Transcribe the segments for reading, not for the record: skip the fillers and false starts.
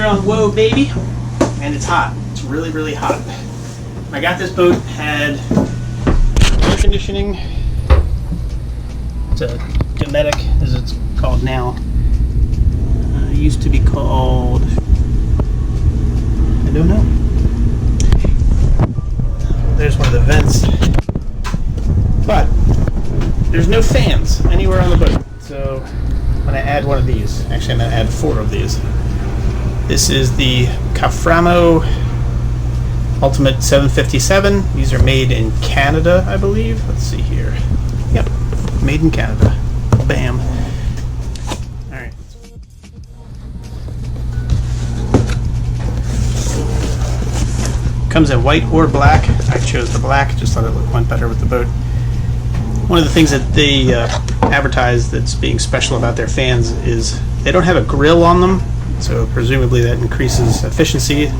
here on Whoa Baby, and it's hot. It's really, really hot. When I got this boat, had air conditioning. It's a Dometic, as it's called now. It used to be called, I don't know. There's one of the vents. But there's no fans anywhere on the boat. So I'm going to add one of these. Actually, I'm going to add 4 of these. This is the Caframo Ultimate 757. These are made in Canada, I believe. Let's see here. Yep, made in Canada. Bam. Alright. Comes in white or black. I chose the black, just thought it went better with the boat. One of the things that they advertise that's being special about their fans is they don't have a grill on them, so presumably that increases efficiency.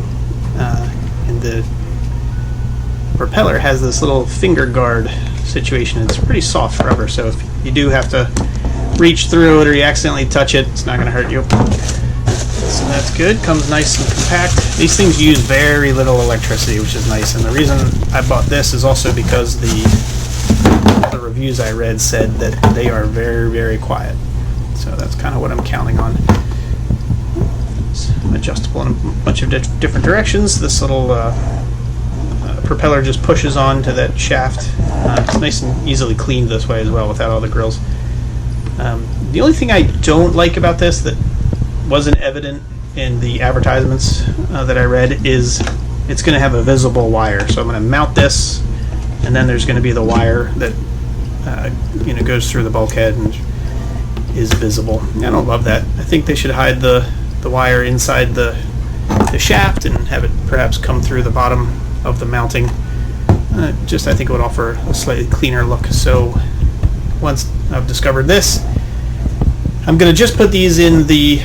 And the propeller has this little finger guard situation. It's pretty soft rubber, so if you do have to reach through it or you accidentally touch it, it's not going to hurt you. So that's good. Comes nice and compact. These things use very little electricity, which is nice. And the reason I bought this is also because the reviews I read said that they are very, very quiet. So that's kind of what I'm counting on. It's adjustable in a bunch of different directions. This little propeller just pushes on to that shaft. It's nice and easily cleaned this way as well without all the grills. The only thing I don't like about this that wasn't evident in the advertisements that I read is it's going to have a visible wire. So I'm going to mount this, and then there's going to be the wire that goes through the bulkhead and is visible. I don't love that. I think they should hide the wire inside the shaft and have it perhaps come through the bottom of the mounting. I think it would offer a slightly cleaner look. So once I've discovered this, I'm going to just put these in the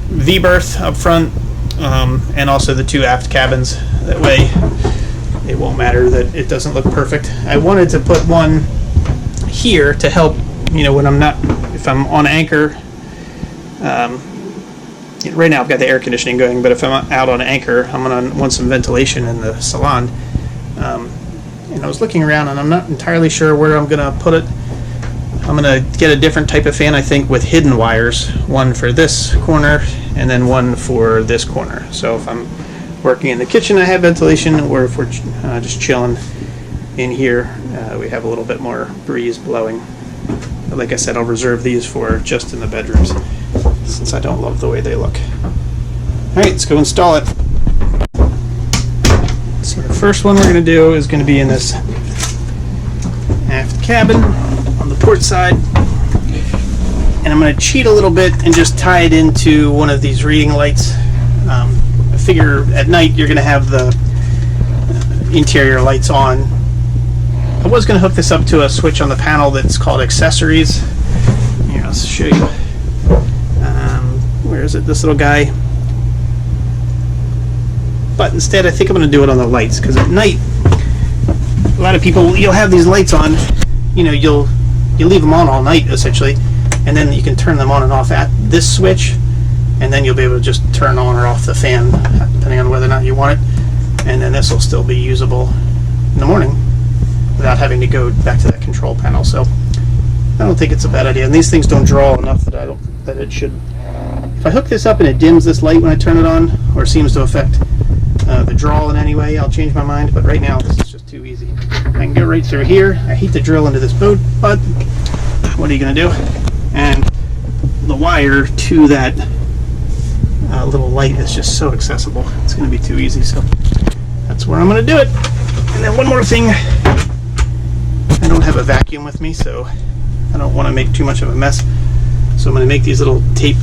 V-berth up front and also the 2 aft cabins. That way it won't matter that it doesn't look perfect. I wanted to put one here to help, when if I'm on anchor. Right now I've got the air conditioning going, but if I'm out on anchor, I'm going to want some ventilation in the salon. And I was looking around and I'm not entirely sure where I'm going to put it. I'm going to get a different type of fan, I think, with hidden wires. One for this corner and then one for this corner. So if I'm working in the kitchen, I have ventilation, or if we're just chilling in here, we have a little bit more breeze blowing. But like I said, I'll reserve these for just in the bedrooms, since I don't love the way they look. Alright, let's go install it. So the first one we're going to do is going to be in this aft cabin on the port side. And I'm going to cheat a little bit and just tie it into one of these reading lights. I figure at night you're going to have the interior lights on. I was going to hook this up to a switch on the panel that's called accessories. Here, I'll show you. Where is it? This little guy. But instead, I think I'm going to do it on the lights, because at night, a lot of people, you'll have these lights on. You'll leave them on all night essentially, and then you can turn them on and off at this switch, and then you'll be able to just turn on or off the fan depending on whether or not you want it, and then this will still be usable in the morning without having to go back to that control panel. So I don't think it's a bad idea, and these things don't draw enough that it should. If I hook this up and it dims this light when I turn it on, or seems to affect the draw in any way, I'll change my mind, but right now this is just too easy. I can go right through here. I hate to drill into this boat, but what are you going to do? And the wire to that little light is just so accessible. It's going to be too easy, so that's where I'm going to do it. And then one more thing, I don't have a vacuum with me, so I don't want to make too much of a mess. So I'm going to make these little tape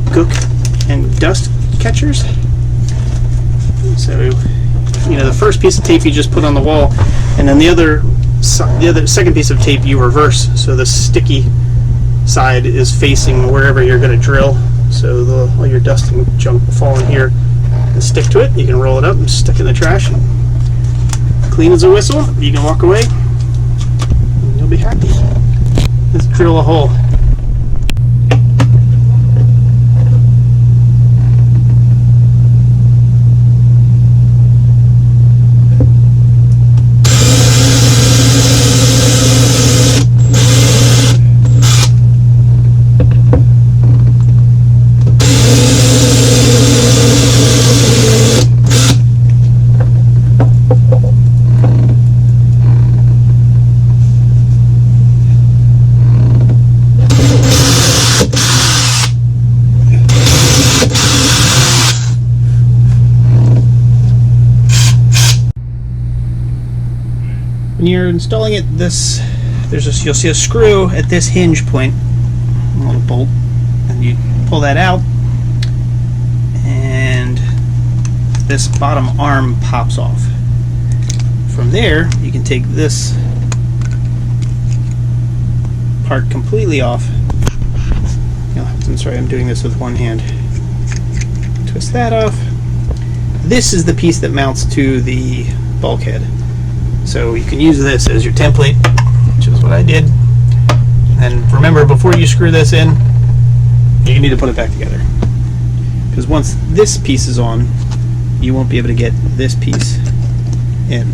gook and dust catchers. So the first piece of tape you just put on the wall, and then the other second piece of tape you reverse, so the sticky side is facing wherever you're going to drill, so all your dust and junk will fall in here and stick to it. You can roll it up and stick it in the trash, and clean as a whistle. You can walk away and you'll be happy. Let's drill a hole. When you're installing it, you'll see a screw at this hinge point, a little bolt, and you pull that out, and this bottom arm pops off. From there, you can take this part completely off. I'm sorry, I'm doing this with one hand. Twist that off. This is the piece that mounts to the bulkhead. So you can use this as your template, which is what I did. And remember, before you screw this in, you need to put it back together. Because once this piece is on, you won't be able to get this piece in.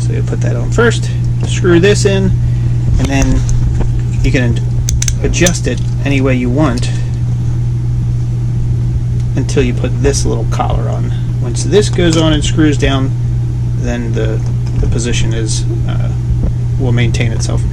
So you put that on first, screw this in, and then you can adjust it any way you want until you put this little collar on. Once this goes on and screws down, then the position is will maintain itself.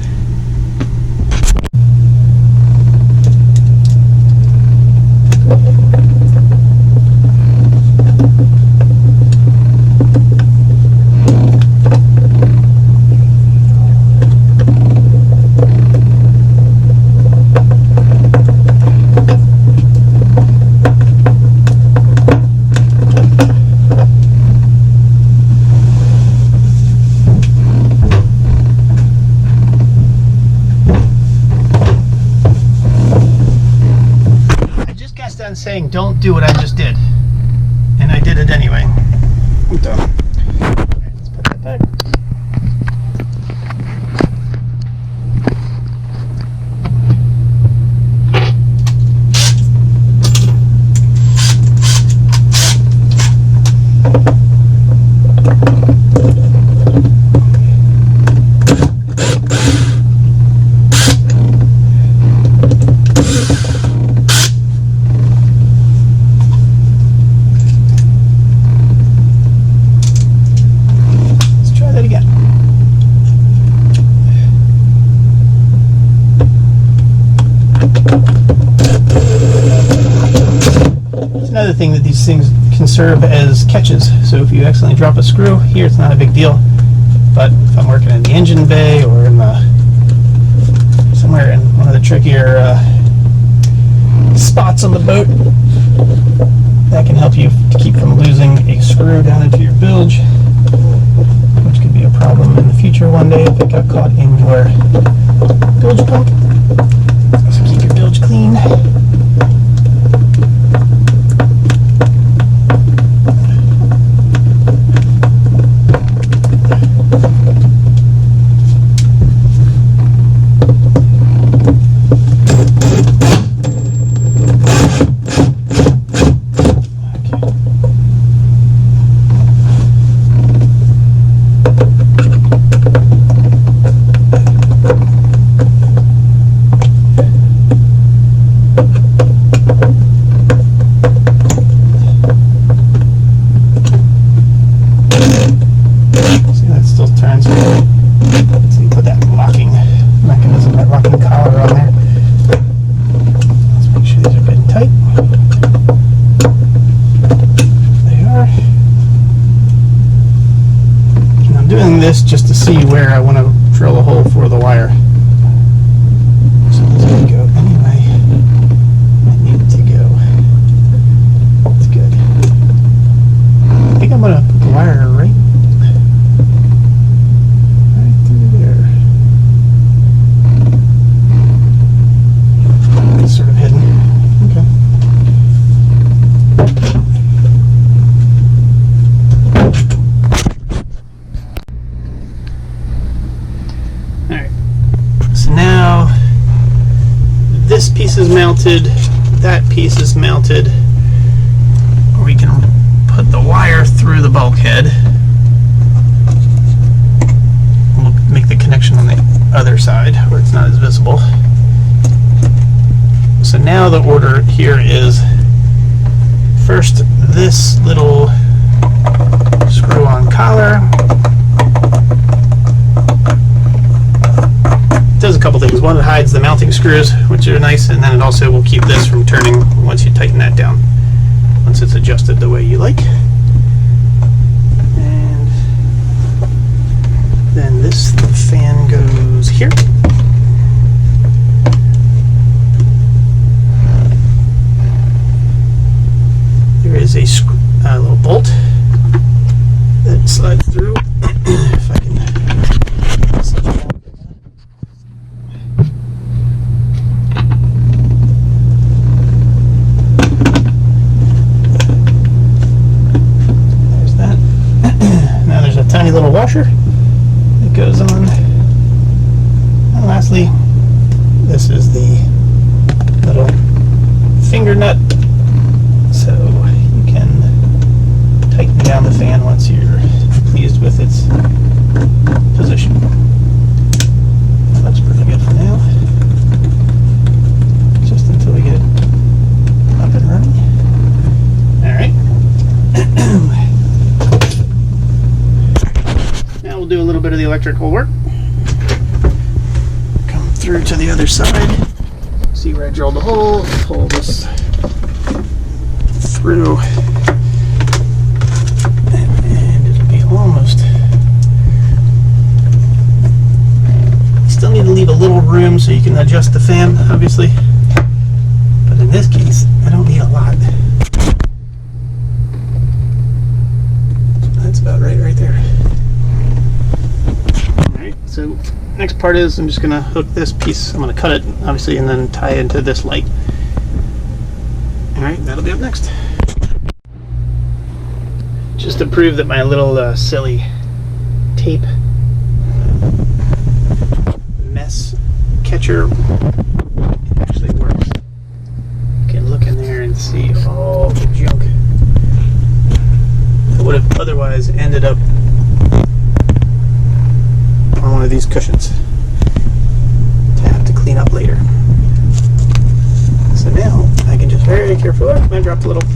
Saying don't do what I just did, and I did it anyway. I'm done. Alright, let's put that back. Another thing that these things can serve as catches. So if you accidentally drop a screw here, it's not a big deal. But if I'm working in the engine bay or in somewhere in one of the trickier spots on the boat, that can help you to keep from losing a screw down into your bilge, which could be a problem in the future one day if it got caught in your bilge pump. So keep your bilge clean. This just to see where I want to drill a hole for the wire. So this can go anyway I need it to go. That's good. I think I'm going to put the wire right through there. It's sort of hidden. Okay. Now this piece is mounted, that piece is mounted, we can put the wire through the bulkhead. We'll make the connection on the other side where it's not as visible. So now the order here is first this little screw-on collar. Does a couple things. One, it hides the mounting screws, which are nice, and then it also will keep this from turning once you tighten that down, once it's adjusted the way you like. And And this fan goes here. There is a little bolt that slides through. If I can. There's that. Now there's a tiny little washer that goes on. And lastly, this is the little finger nut. So you can tighten down the fan once you're pleased with its position. That looks pretty good for now. Just until we get it up and running. Alright. Now we'll do a little bit of the electrical work. Come through to the other side. See where I drilled the hole. Pull this through, and it'll be almost. Still need to leave a little room so you can adjust the fan, obviously, but in this case I don't need a lot. That's about right there. Alright, so next part is I'm just going to hook this piece, I'm going to cut it obviously and then tie it into this light. Alright, that'll be up next. Just to prove that my little silly tape mess catcher actually works. You can look in there and see all the junk that would have otherwise ended up on one of these cushions to have to clean up later. So now I can just very carefully, I dropped a little.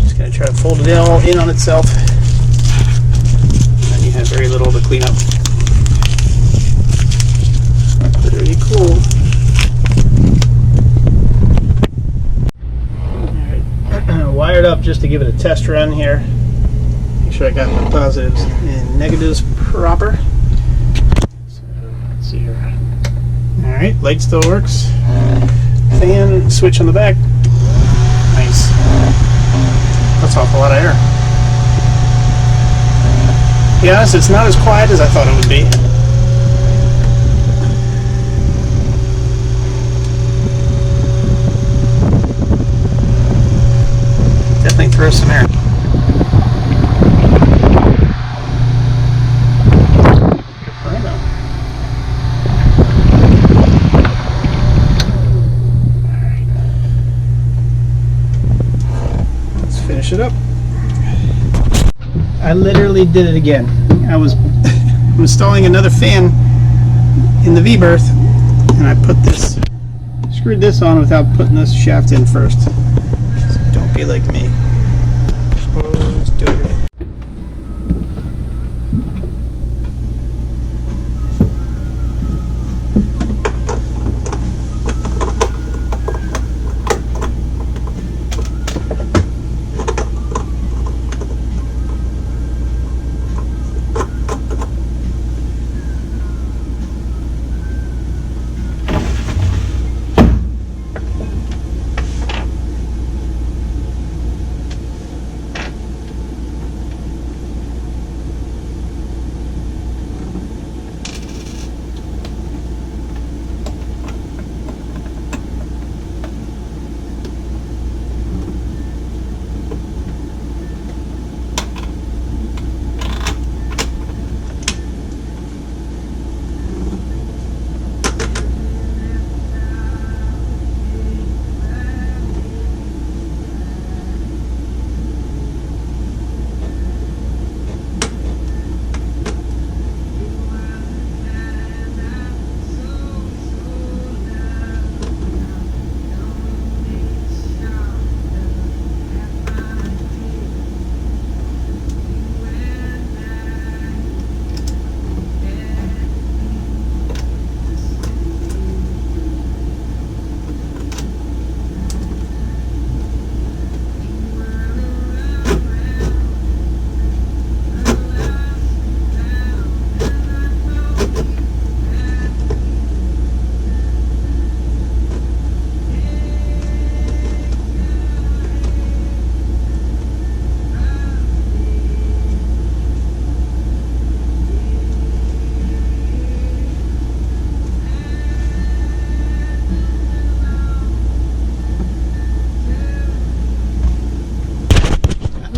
Just going to try to fold it all in on itself. And then you have very little to clean up. Pretty cool. Alright, wired up just to give it a test run here. Make sure I got my positives and negatives proper. So let's see here. Alright, light still works. Fan switch on the back. Nice. That's an awful lot of air. To be honest, it's not as quiet as I thought it would be. Definitely throws some air. Finish it up. I literally did it again. I was installing another fan in the V-berth, and I screwed this on without putting this shaft in first. So don't be like me. Let's do it.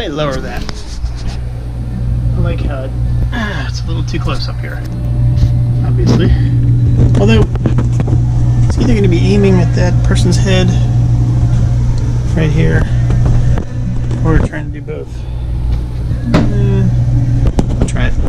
might lower that. I like how it's a little too close up here, obviously. Although, it's either going to be aiming at that person's head right here, or trying to do both. I'll try it.